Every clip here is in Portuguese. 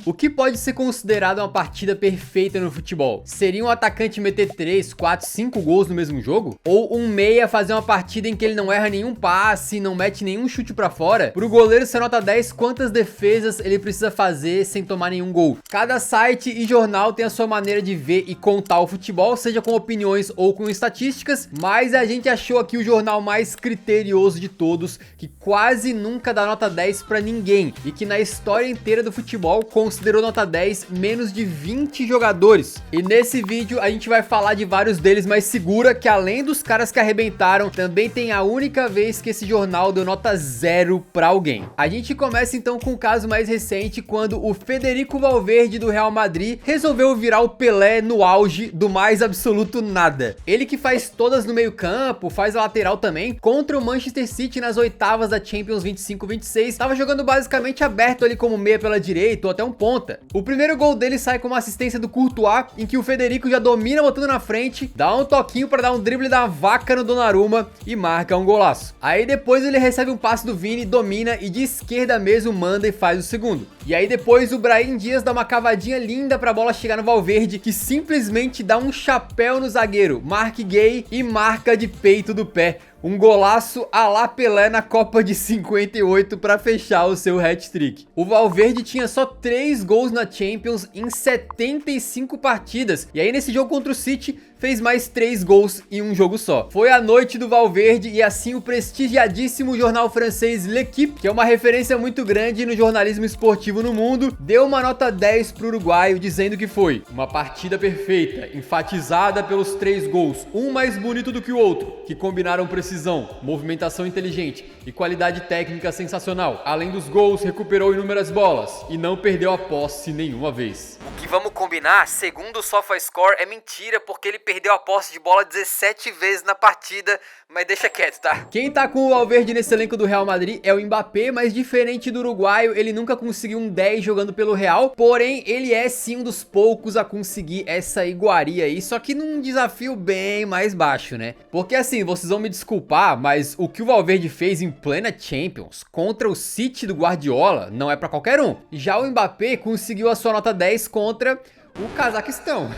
O que pode ser considerado uma partida perfeita no futebol? Seria um atacante meter 3, 4, 5 gols no mesmo jogo? Ou um meia fazer uma partida em que ele não erra nenhum passe, não mete nenhum chute pra fora? Pro goleiro ser nota 10, quantas defesas ele precisa fazer sem tomar nenhum gol? Cada site e jornal tem a sua maneira de ver e contar o futebol, seja com opiniões ou com estatísticas, mas a gente achou aqui o jornal mais criterioso de todos, que quase nunca dá nota 10 pra ninguém, e que na história inteira do futebol considerou nota 10 menos de 20 jogadores. E nesse vídeo a gente vai falar de vários deles, mas segura que além dos caras que arrebentaram, também tem a única vez que esse jornal deu nota 0 pra alguém. A gente começa então com o caso mais recente, quando o Federico Valverde do Real Madrid resolveu virar o Pelé no auge do mais absoluto nada. Ele que faz todas no meio campo, faz a lateral também, contra o Manchester City nas oitavas da Champions 25-26, estava jogando basicamente aberto ali como meia pela direita ou até um ponta. O primeiro gol dele sai com uma assistência do Courtois, em que o Federico já domina botando na frente, dá um toquinho para dar um drible da vaca no Donnarumma e marca um golaço. Aí depois ele recebe um passe do Vini, domina e de esquerda mesmo manda e faz o segundo. E aí depois o Brahim Dias dá uma cavadinha linda pra bola chegar no Valverde, que simplesmente dá um chapéu no zagueiro, Mark Gay, e marca de peito do pé. Um golaço à la Pelé na Copa de 58 para fechar o seu hat-trick. O Valverde tinha só 3 gols na Champions em 75 partidas. E aí nesse jogo contra o City fez mais 3 gols em um jogo só. Foi a noite do Valverde e assim o prestigiadíssimo jornal francês L'Équipe, que é uma referência muito grande no jornalismo esportivo no mundo, deu uma nota 10 pro uruguaio, dizendo que foi uma partida perfeita, enfatizada pelos 3 gols, um mais bonito do que o outro, que combinaram precisão, movimentação inteligente e qualidade técnica sensacional. Além dos gols, recuperou inúmeras bolas e não perdeu a posse nenhuma vez. O que vamos combinar, segundo o SofaScore, é mentira, porque ele perdeu a posse de bola 17 vezes na partida, mas deixa quieto, tá? Quem tá com o Valverde nesse elenco do Real Madrid é o Mbappé, mas diferente do uruguaio, ele nunca conseguiu um 10 jogando pelo Real, porém ele é sim um dos poucos a conseguir essa iguaria aí, só que num desafio bem mais baixo, né? Porque assim, vocês vão me desculpar, mas o que o Valverde fez em plena Champions contra o City do Guardiola não é pra qualquer um. Já o Mbappé conseguiu a sua nota 10 contra o Cazaquistão.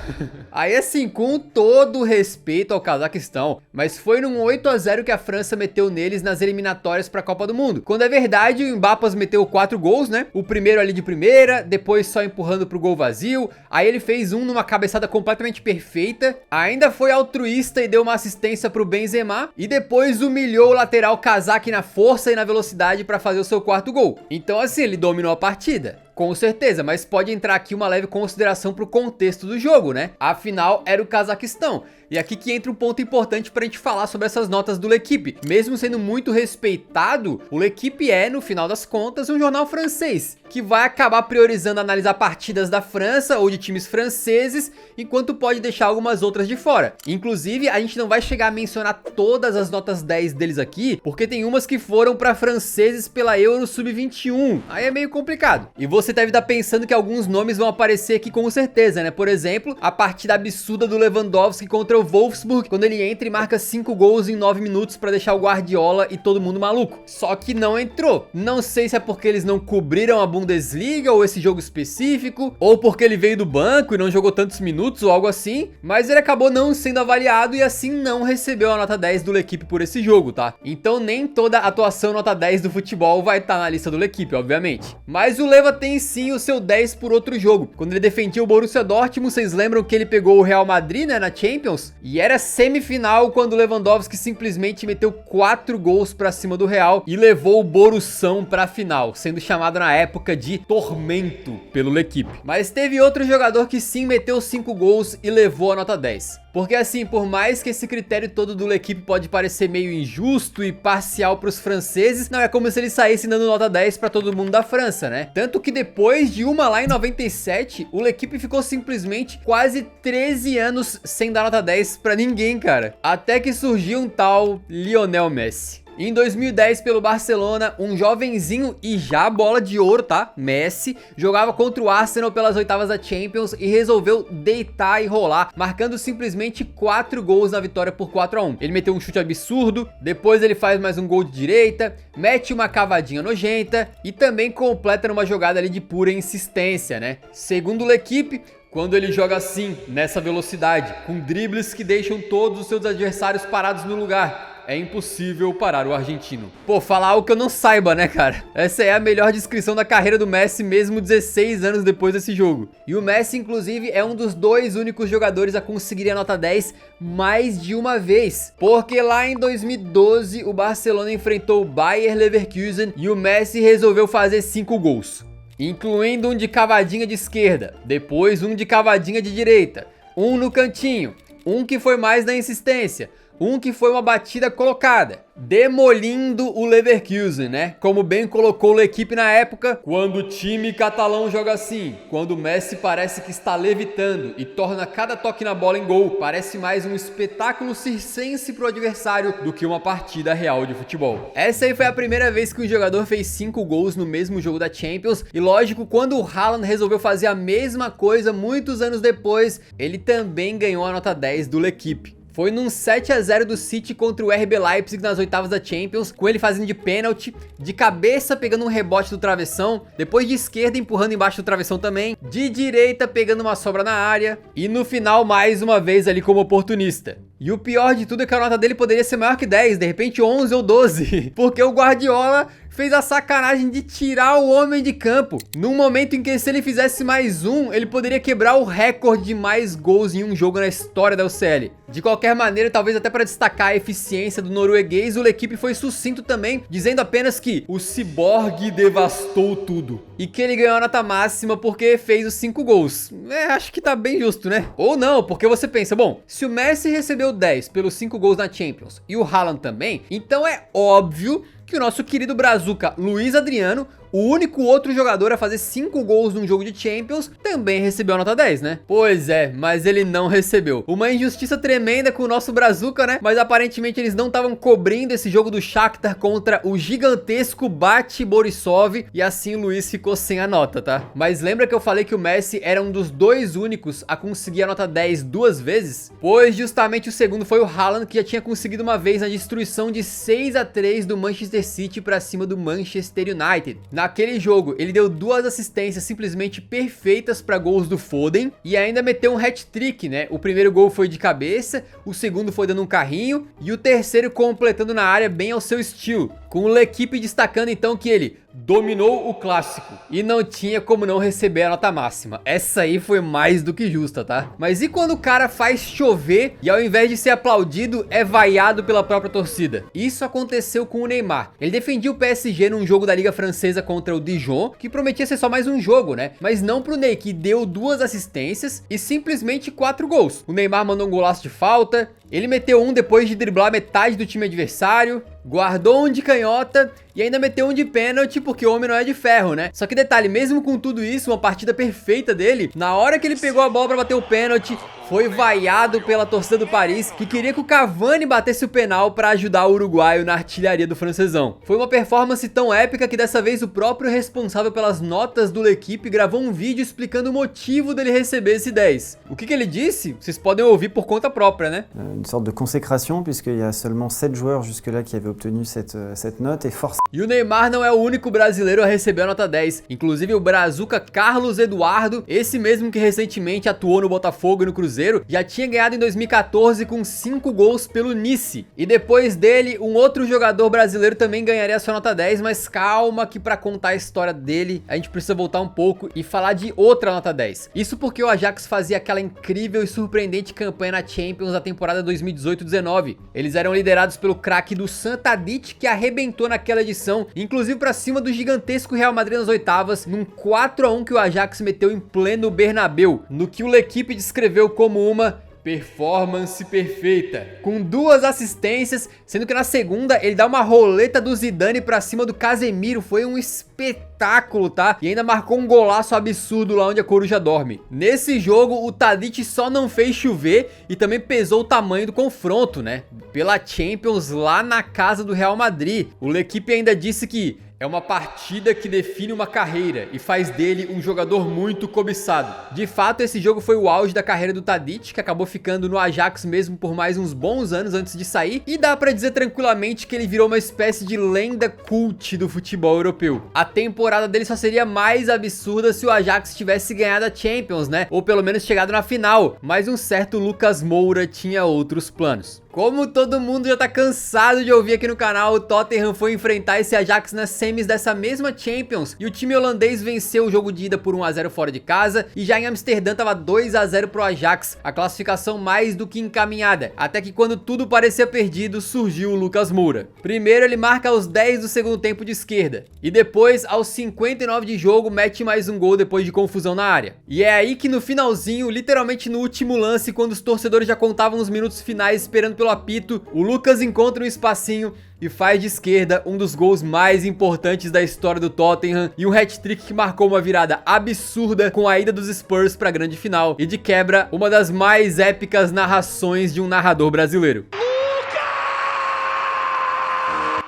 Aí assim, com todo respeito ao Cazaquistão, mas foi num 8-0 que a França meteu neles nas eliminatórias pra Copa do Mundo. Quando é verdade, o Mbappé meteu 4 gols, né? O primeiro ali de primeira, depois só empurrando pro gol vazio. Aí ele fez um numa cabeçada completamente perfeita. Ainda foi altruísta e deu uma assistência pro Benzema. E depois humilhou o lateral cazaque na força e na velocidade pra fazer o seu 4º gol. Então assim, ele dominou a partida. Com certeza, mas pode entrar aqui uma leve consideração pro contexto do jogo, né? Afinal, era o Cazaquistão. E aqui que entra um ponto importante pra gente falar sobre essas notas do L'Équipe. Mesmo sendo muito respeitado, o L'Équipe é, no final das contas, um jornal francês, que vai acabar priorizando analisar partidas da França ou de times franceses, enquanto pode deixar algumas outras de fora. Inclusive, a gente não vai chegar a mencionar todas as notas 10 deles aqui, porque tem umas que foram pra franceses pela Euro Sub-21. Aí é meio complicado. E você deve estar pensando que alguns nomes vão aparecer aqui com certeza, né? Por exemplo, a partida absurda do Lewandowski contra o Wolfsburg, quando ele entra e marca 5 gols em 9 minutos pra deixar o Guardiola e todo mundo maluco. Só que não entrou. Não sei se é porque eles não cobriram a Bundesliga ou esse jogo específico, ou porque ele veio do banco e não jogou tantos minutos ou algo assim, mas ele acabou não sendo avaliado e assim não recebeu a nota 10 do L'Équipe por esse jogo, tá? Então nem toda atuação nota 10 do futebol vai estar na lista do L'Équipe, obviamente. Mas o Leva tem sim o seu 10 por outro jogo. Quando ele defendia o Borussia Dortmund, vocês lembram que ele pegou o Real Madrid, né, na Champions? E era semifinal quando o Lewandowski simplesmente meteu 4 gols pra cima do Real e levou o Borussão pra final, sendo chamado na época de Tormento pelo L'Équipe. Mas teve outro jogador que sim meteu 5 gols e levou a nota 10. Porque assim, por mais que esse critério todo do L'Équipe pode parecer meio injusto e parcial pros franceses, não é como se eles saíssem dando nota 10 pra todo mundo da França, né? Tanto que depois de uma lá em 97, o L'Équipe ficou simplesmente quase 13 anos sem dar nota 10 pra ninguém, cara. Até que surgiu um tal Lionel Messi. Em 2010, pelo Barcelona, um jovenzinho e já bola de ouro, tá? Messi, jogava contra o Arsenal pelas oitavas da Champions e resolveu deitar e rolar, marcando simplesmente 4 gols na vitória por 4-1. Ele meteu um chute absurdo, depois ele faz mais um gol de direita, mete uma cavadinha nojenta e também completa numa jogada ali de pura insistência, né? Segundo L'Équipe, quando ele joga assim, nessa velocidade, com dribles que deixam todos os seus adversários parados no lugar, é impossível parar o argentino. Pô, falar algo que eu não saiba, né, cara? Essa é a melhor descrição da carreira do Messi, mesmo 16 anos depois desse jogo. E o Messi, inclusive, é um dos 2 únicos jogadores a conseguirem a nota 10 mais de uma vez. Porque lá em 2012, o Barcelona enfrentou o Bayer Leverkusen e o Messi resolveu fazer 5 gols. Incluindo um de cavadinha de esquerda, depois um de cavadinha de direita, um no cantinho, um que foi mais na insistência, um que foi uma batida colocada, demolindo o Leverkusen, né? Como bem colocou a equipe na época, quando o time catalão joga assim, quando o Messi parece que está levitando e torna cada toque na bola em gol, parece mais um espetáculo circense pro adversário do que uma partida real de futebol. Essa aí foi a primeira vez que um jogador fez 5 gols no mesmo jogo da Champions, e lógico, quando o Haaland resolveu fazer a mesma coisa muitos anos depois, ele também ganhou a nota 10 do L'Équipe. Foi num 7-0 do City contra o RB Leipzig nas oitavas da Champions, com ele fazendo de pênalti, de cabeça pegando um rebote do travessão, depois de esquerda empurrando embaixo do travessão também, de direita pegando uma sobra na área, e no final mais uma vez ali como oportunista. E o pior de tudo é que a nota dele poderia ser maior que 10, de repente 11 ou 12, porque o Guardiola fez a sacanagem de tirar o homem de campo, num momento em que se ele fizesse mais um, ele poderia quebrar o recorde de mais gols em um jogo na história da UCL. De qualquer maneira, talvez até para destacar a eficiência do norueguês, o L'Équipe foi sucinto também, dizendo apenas que o ciborgue devastou tudo, e que ele ganhou a nota máxima porque fez os 5 gols. Acho que tá bem justo, né? Ou não, porque você pensa, bom, se o Messi recebeu 10 pelos 5 gols na Champions, e o Haaland também, então é óbvio que o nosso querido brazuca Luiz Adriano, o único outro jogador a fazer 5 gols num jogo de Champions, também recebeu a nota 10, né? Pois é, mas ele não recebeu. Uma injustiça tremenda com o nosso brazuca, né? Mas aparentemente eles não estavam cobrindo esse jogo do Shakhtar contra o gigantesco Bate Borisov, e assim o Luiz ficou sem a nota, tá? Mas lembra que eu falei que o Messi era um dos 2 únicos a conseguir a nota 10 2 vezes? Pois justamente o segundo foi o Haaland, que já tinha conseguido uma vez na destruição de 6-3 do Manchester City pra cima do Manchester United. Naquele jogo, ele deu 2 assistências simplesmente perfeitas para gols do Foden e ainda meteu um hat-trick, né? O primeiro gol foi de cabeça, o segundo foi dando um carrinho e o terceiro completando na área bem ao seu estilo, com o L'Équipe destacando então que ele dominou o clássico e não tinha como não receber a nota máxima. Essa aí foi mais do que justa, tá? Mas e quando o cara faz chover e ao invés de ser aplaudido, é vaiado pela própria torcida? Isso aconteceu com o Neymar. Ele defendia o PSG num jogo da Liga Francesa contra o Dijon, que prometia ser só mais um jogo, né? Mas não pro Ney, que deu 2 assistências e simplesmente 4 gols. O Neymar mandou um golaço de falta, ele meteu um depois de driblar metade do time adversário, guardou um de canhota e ainda meteu um de pênalti porque o homem não é de ferro, né? Só que detalhe, mesmo com tudo isso, uma partida perfeita dele, na hora que ele pegou a bola pra bater o pênalti, foi vaiado pela torcida do Paris, que queria que o Cavani batesse o penal pra ajudar o uruguaio na artilharia do francesão. Foi uma performance tão épica que dessa vez o próprio responsável pelas notas do L'Équipe gravou um vídeo explicando o motivo dele receber esse 10. O que ele disse? Vocês podem ouvir por conta própria, né? Une sorte de consécration, puisqu'il y a seulement 7 joueurs jusque-là qui avaient obtenu cette note, et forcément... E o Neymar não é o único brasileiro a receber a nota 10. Inclusive o brazuca Carlos Eduardo, esse mesmo que recentemente atuou no Botafogo e no Cruzeiro, já tinha ganhado em 2014 com 5 gols pelo Nice. E depois dele, um outro jogador brasileiro também ganharia a sua nota 10, mas calma que pra contar a história dele, a gente precisa voltar um pouco e falar de outra nota 10. Isso porque o Ajax fazia aquela incrível e surpreendente campanha na Champions da temporada 2018-19. Eles eram liderados pelo craque do Santadic, que arrebentou naquela edição, inclusive pra cima do gigantesco Real Madrid nas oitavas, num 4-1 que o Ajax meteu em pleno Bernabéu, no que o L'Équipe descreveu como uma Performance perfeita, com 2 assistências, sendo que na segunda ele dá uma roleta do Zidane pra cima do Casemiro, foi um espetáculo, tá? E ainda marcou um golaço absurdo lá onde a coruja dorme. Nesse jogo o Tadic só não fez chover e também pesou o tamanho do confronto, né? Pela Champions lá na casa do Real Madrid. O L'Équipe ainda disse que é uma partida que define uma carreira e faz dele um jogador muito cobiçado. De fato, esse jogo foi o auge da carreira do Tadic, que acabou ficando no Ajax mesmo por mais uns bons anos antes de sair, e dá pra dizer tranquilamente que ele virou uma espécie de lenda cult do futebol europeu. A temporada dele só seria mais absurda se o Ajax tivesse ganhado a Champions, né? Ou pelo menos chegado na final, mas um certo Lucas Moura tinha outros planos. Como todo mundo já tá cansado de ouvir aqui no canal, o Tottenham foi enfrentar esse Ajax nas semis dessa mesma Champions e o time holandês venceu o jogo de ida por 1 a 0 fora de casa e já em Amsterdã tava 2 a 0 pro Ajax, a classificação mais do que encaminhada, até que quando tudo parecia perdido, surgiu o Lucas Moura. Primeiro ele marca aos 10 do segundo tempo de esquerda e depois aos 59 de jogo mete mais um gol depois de confusão na área. E é aí que no finalzinho, literalmente no último lance, quando os torcedores já contavam os minutos finais esperando pelo apito, o Lucas encontra um espacinho e faz de esquerda um dos gols mais importantes da história do Tottenham e um hat-trick que marcou uma virada absurda com a ida dos Spurs para a grande final e de quebra uma das mais épicas narrações de um narrador brasileiro.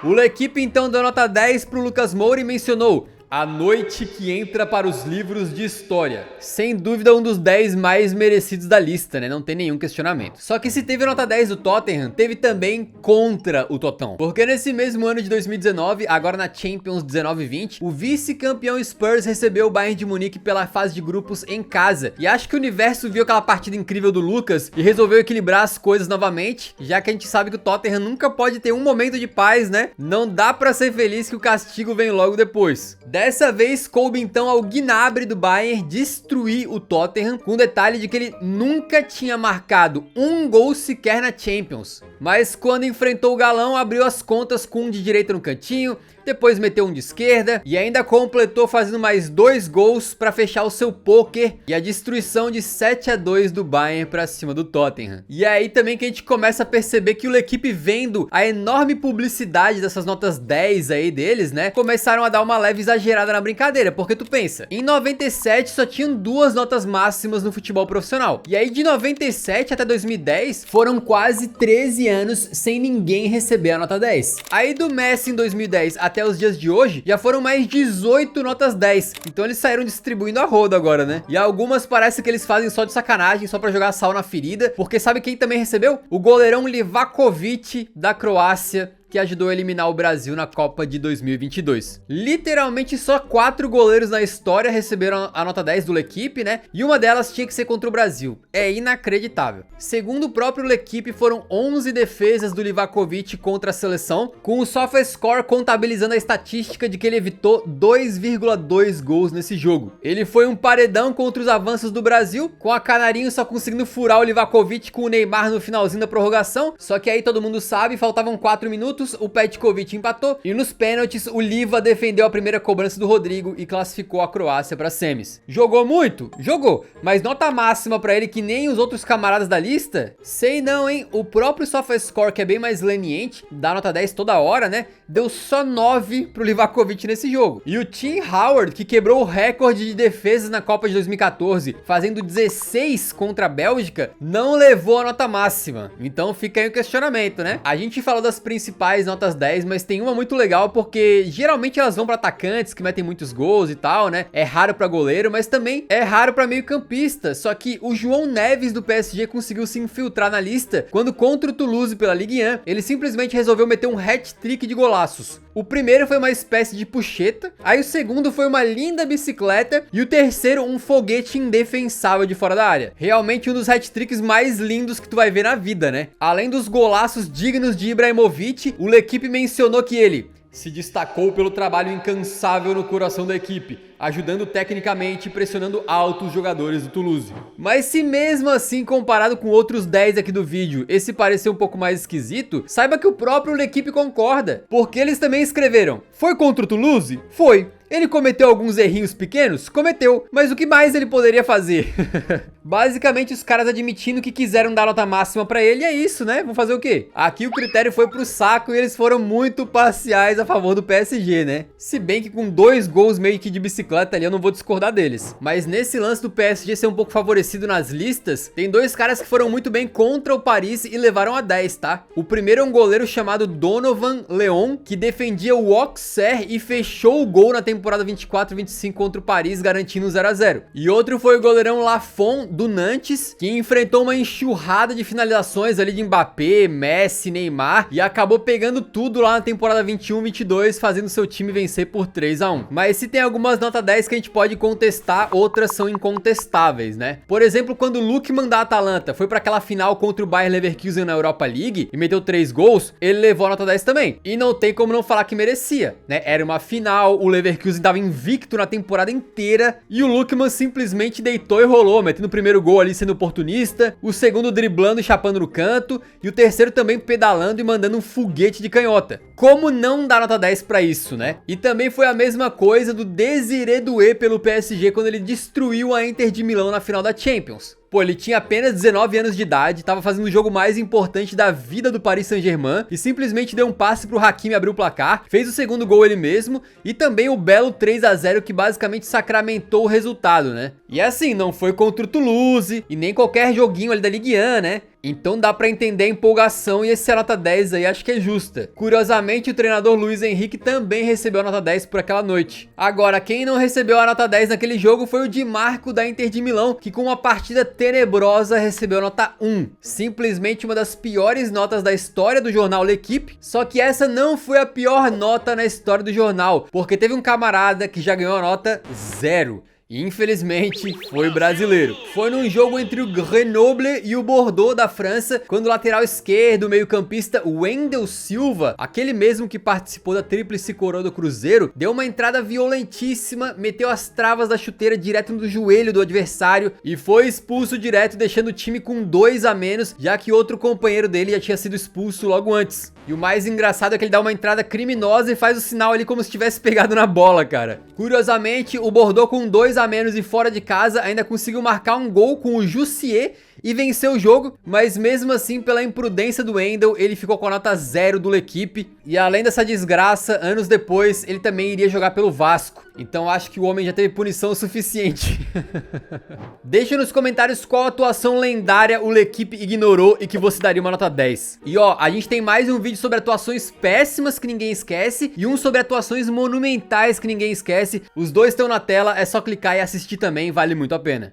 O L'Équipe então deu nota 10 pro Lucas Moura e mencionou: a noite que entra para os livros de história. Sem dúvida um dos 10 mais merecidos da lista, né? Não tem nenhum questionamento. Só que se teve nota 10 do Tottenham, teve também contra o Totão. Porque nesse mesmo ano de 2019, agora na Champions 19-20, o vice-campeão Spurs recebeu o Bayern de Munique pela fase de grupos em casa. E acho que o universo viu aquela partida incrível do Lucas e resolveu equilibrar as coisas novamente, já que a gente sabe que o Tottenham nunca pode ter um momento de paz, né? Não dá pra ser feliz que o castigo vem logo depois. Dessa vez, coube então ao Gnabry do Bayern destruir o Tottenham, com o detalhe de que ele nunca tinha marcado um gol sequer na Champions. Mas quando enfrentou o galão, abriu as contas com um de direita no cantinho, depois meteu um de esquerda e ainda completou fazendo mais 2 gols para fechar o seu poker e a destruição de 7 a 2 do Bayern para cima do Tottenham. E é aí também que a gente começa a perceber que o L'Équipe, vendo a enorme publicidade dessas notas 10 aí deles, né, começaram a dar uma leve exagerada na brincadeira, porque tu pensa, em 97 só tinham 2 notas máximas no futebol profissional, e aí de 97 até 2010 foram quase 13 anos sem ninguém receber a nota 10. Aí do Messi em 2010 até os dias de hoje, já foram mais 18 notas 10. Então eles saíram distribuindo a roda agora, né? E algumas parece que eles fazem só de sacanagem, só pra jogar sal na ferida. Porque sabe quem também recebeu? O goleirão Livakovic da Croácia, que ajudou a eliminar o Brasil na Copa de 2022. Literalmente só 4 goleiros na história receberam a nota 10 do L'Équipe, né? E uma delas tinha que ser contra o Brasil. É inacreditável. Segundo o próprio L'Équipe, foram 11 defesas do Livakovic contra a seleção, com o SofaScore contabilizando a estatística de que ele evitou 2,2 gols nesse jogo. Ele foi um paredão contra os avanços do Brasil, com a Canarinho só conseguindo furar o Livakovic com o Neymar no finalzinho da prorrogação, só que aí todo mundo sabe, faltavam 4 minutos, o Petkovic empatou e nos pênaltis o Liva defendeu a primeira cobrança do Rodrigo e classificou a Croácia para semis. Jogou muito? Jogou, mas nota máxima para ele que nem os outros camaradas da lista? Sei não, hein? O próprio SofaScore, que é bem mais leniente, dá nota 10 toda hora, né? Deu só 9 pro Livakovic nesse jogo. E o Tim Howard, que quebrou o recorde de defesas na Copa de 2014, fazendo 16 contra a Bélgica, não levou a nota máxima. Então fica aí o questionamento, né? A gente falou das principais notas 10, mas tem uma muito legal porque geralmente elas vão para atacantes que metem muitos gols e tal, né? É raro para goleiro, mas também é raro para meio-campista. Só que o João Neves do PSG conseguiu se infiltrar na lista quando contra o Toulouse pela Ligue 1, ele simplesmente resolveu meter um hat-trick de golaços. O primeiro foi uma espécie de puxeta, aí o segundo foi uma linda bicicleta e o terceiro um foguete indefensável de fora da área. Realmente um dos hat-tricks mais lindos que tu vai ver na vida, né? Além dos golaços dignos de Ibrahimovic, o L'Équipe mencionou que ele se destacou pelo trabalho incansável no coração da equipe, ajudando tecnicamente e pressionando alto os jogadores do Toulouse. Mas se mesmo assim, comparado com outros 10 aqui do vídeo, esse pareceu um pouco mais esquisito, saiba que o próprio L'Équipe concorda, porque eles também escreveram: foi contra o Toulouse? Foi. Ele cometeu alguns errinhos pequenos? Cometeu, mas o que mais ele poderia fazer? Basicamente os caras admitindo que quiseram dar nota máxima pra ele, é isso, né? Vão fazer o quê? Aqui o critério foi pro saco e eles foram muito parciais a favor do PSG, né? Se bem que com 2 gols meio que de bicicleta ali eu não vou discordar deles. Mas nesse lance do PSG ser um pouco favorecido nas listas, tem 2 caras que foram muito bem contra o Paris e levaram a 10, tá? O primeiro é um goleiro chamado Donovan Leon, que defendia o Auxerre e fechou o gol na temporada 24-25 contra o Paris, garantindo 0-0. E outro foi o goleirão Lafont do Nantes, que enfrentou uma enxurrada de finalizações ali de Mbappé, Messi, Neymar e acabou pegando tudo lá na temporada 21-22, fazendo seu time vencer por 3-1. Mas se tem algumas nota 10 que a gente pode contestar, outras são incontestáveis, né? Por exemplo, quando o Lookman da Atalanta foi para aquela final contra o Bayer Leverkusen na Europa League e meteu 3 gols, ele levou a nota 10 também. E não tem como não falar que merecia, né? Era uma final, o Leverkusen tava invicto na temporada inteira e o Lookman simplesmente deitou e rolou, metendo o primeiro gol ali sendo oportunista, o segundo driblando e chapando no canto e o terceiro também pedalando e mandando um foguete de canhota. Como não dar nota 10 pra isso, né? E também foi a mesma coisa do Désiré Doué pelo PSG quando ele destruiu a Inter de Milão na final da Champions. Pô, ele tinha apenas 19 anos de idade, tava fazendo o jogo mais importante da vida do Paris Saint-Germain e simplesmente deu um passe pro Hakimi abrir o placar, fez o segundo gol ele mesmo e também o belo 3-0 que basicamente sacramentou o resultado, né? E assim, não foi contra o Toulouse e nem qualquer joguinho ali da Ligue 1, né? Então dá pra entender a empolgação e esse nota 10 aí acho que é justa. Curiosamente, o treinador Luiz Henrique também recebeu a nota 10 por aquela noite. Agora, quem não recebeu a nota 10 naquele jogo foi o Di Marco da Inter de Milão, que com uma partida tenebrosa recebeu a nota 1. Simplesmente uma das piores notas da história do jornal L'Equipe, só que essa não foi a pior nota na história do jornal, porque teve um camarada que já ganhou a nota 0. E infelizmente foi brasileiro. Foi num jogo entre o Grenoble e o Bordeaux da França, quando o lateral esquerdo, o meio-campista Wendel Silva, aquele mesmo que participou da tríplice coroa do Cruzeiro, deu uma entrada violentíssima, meteu as travas da chuteira direto no joelho do adversário e foi expulso direto, deixando o time com 2 a menos, já que outro companheiro dele já tinha sido expulso logo antes. E o mais engraçado é que ele dá uma entrada criminosa e faz o sinal ali como se tivesse pegado na bola, cara. Curiosamente, o Bordeaux com 2 a menos e fora de casa ainda conseguiu marcar um gol com o Jussier e venceu o jogo, mas mesmo assim, pela imprudência do Wendel, ele ficou com a nota 0 do L'Equipe. E além dessa desgraça, anos depois, ele também iria jogar pelo Vasco. Então acho que o homem já teve punição o suficiente. Deixa nos comentários qual atuação lendária o L'Equipe ignorou e que você daria uma nota 10. E ó, a gente tem mais um vídeo sobre atuações péssimas que ninguém esquece e um sobre atuações monumentais que ninguém esquece. Os dois estão na tela, é só clicar e assistir também, vale muito a pena.